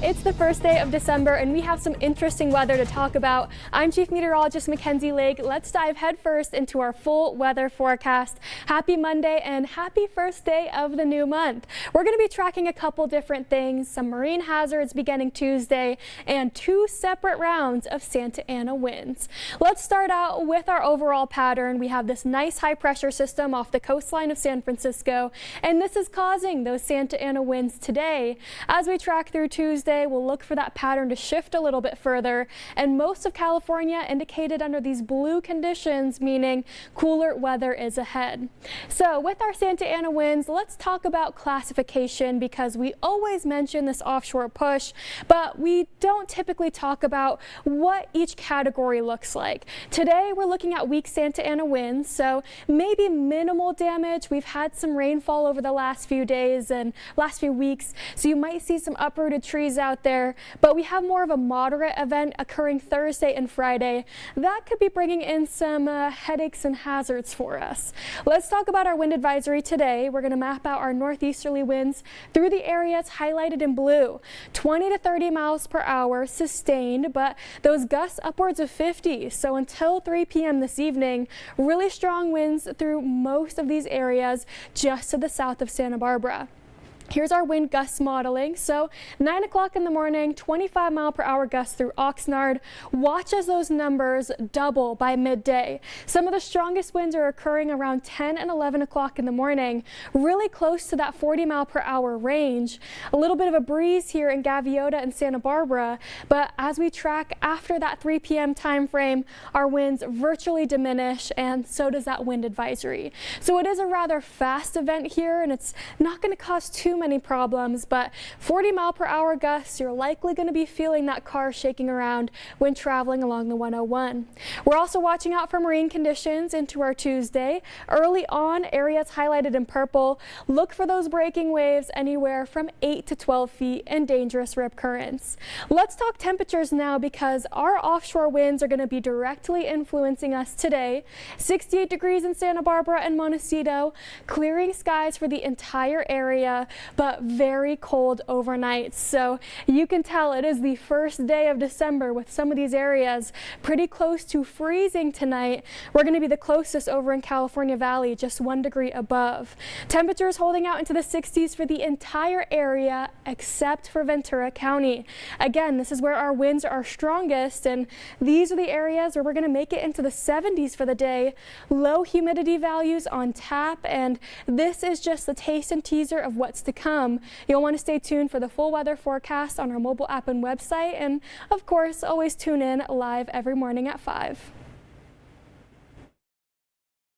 It's the first day of December and we have some interesting weather to talk about. I'm Chief Meteorologist Mackenzie Lake. Let's dive headfirst into our full weather forecast. Happy Monday and happy first day of the new month. We're going to be tracking a couple different things, some marine hazards beginning Tuesday and 2 separate rounds of Santa Ana winds. Let's start out with our overall pattern. We have this nice high pressure system off the coastline of San Francisco, and this is causing those Santa Ana winds today. As we track through Tuesday, we'll look for that pattern to shift a little bit further, and most of California indicated under these blue conditions, meaning cooler weather is ahead. So with our Santa Ana winds, let's talk about classification, because we always mention this offshore push, but we don't typically talk about what each category looks like. Today we're looking at weak Santa Ana winds, so maybe minimal damage. We've had some rainfall over the last few days and last few weeks, so you might see some uprooted trees out there, but we have more of a moderate event occurring Thursday and Friday. That could be bringing in some headaches and hazards for us. Let's talk about our wind advisory today. We're going to map out our northeasterly winds through the areas highlighted in blue. 20 to 30 miles per hour sustained, but those gusts upwards of 50. So until 3 p.m. this evening, really strong winds through most of these areas just to the south of Santa Barbara. Here's our wind gust modeling. So 9 o'clock in the morning, 25 mile per hour gusts through Oxnard. Watch as those numbers double by midday. Some of the strongest winds are occurring around 10 and 11 o'clock in the morning, really close to that 40 mile per hour range. A little bit of a breeze here in Gaviota and Santa Barbara, but as we track after that 3 p.m. time frame, our winds virtually diminish, and so does that wind advisory. So it is a rather fast event here, and it's not going to cause too many problems, but 40 mile per hour gusts, you're likely going to be feeling that car shaking around when traveling along the 101. We're also watching out for marine conditions into our Tuesday. Early on, areas highlighted in purple, look for those breaking waves anywhere from 8 to 12 feet and dangerous rip currents. Let's talk temperatures now, because our offshore winds are going to be directly influencing us today. 68 degrees in Santa Barbara and Montecito, clearing skies for the entire area, but very cold overnight. So you can tell it is the first day of December with some of these areas pretty close to freezing tonight. We're going to be the closest over in California Valley, just 1 degree above. Temperatures holding out into the 60s for the entire area except for Ventura County. Again, this is where our winds are strongest, and these are the areas where we're going to make it into the 70s for the day. Low humidity values on tap, and this is just the taste and teaser of what's to come. You'll want to stay tuned for the full weather forecast on our mobile app and website, and of course always tune in live every morning at 5.